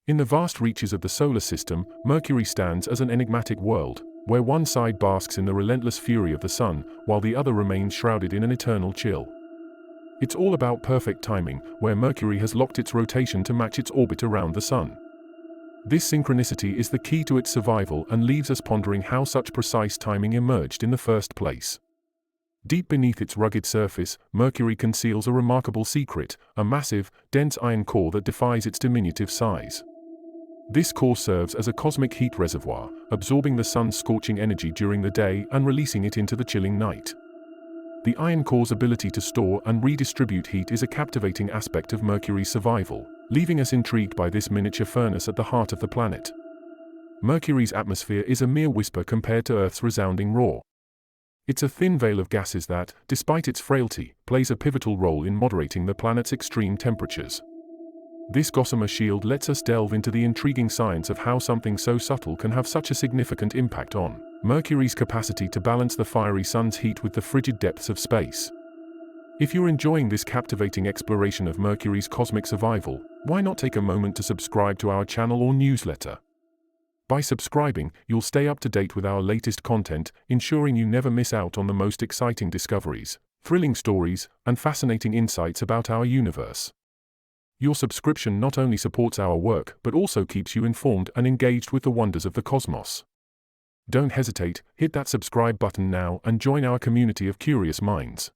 In the vast reaches of the solar system, Mercury stands as an enigmatic world, where one side basks in the relentless fury of the sun, while the other remains shrouded in an eternal chill. It's all about perfect timing, where Mercury has locked its rotation to match its orbit around the sun. This synchronicity is the key to its survival and leaves us pondering how such precise timing emerged in the first place. Deep beneath its rugged surface, Mercury conceals a remarkable secret, a massive, dense iron core that defies its diminutive size. This core serves as a cosmic heat reservoir, absorbing the sun's scorching energy during the day and releasing it into the chilling night. The iron core's ability to store and redistribute heat is a captivating aspect of Mercury's survival, leaving us intrigued by this miniature furnace at the heart of the planet. Mercury's atmosphere is a mere whisper compared to Earth's resounding roar. It's a thin veil of gases that, despite its frailty, plays a pivotal role in moderating the planet's extreme temperatures. This gossamer shield lets us delve into the intriguing science of how something so subtle can have such a significant impact on Mercury's capacity to balance the fiery sun's heat with the frigid depths of space. If you're enjoying this captivating exploration of Mercury's cosmic survival, why not take a moment to subscribe to our channel or newsletter? By subscribing, you'll stay up to date with our latest content, ensuring you never miss out on the most exciting discoveries, thrilling stories, and fascinating insights about our universe. Your subscription not only supports our work but also keeps you informed and engaged with the wonders of the cosmos. Don't hesitate, hit that subscribe button now and join our community of curious minds.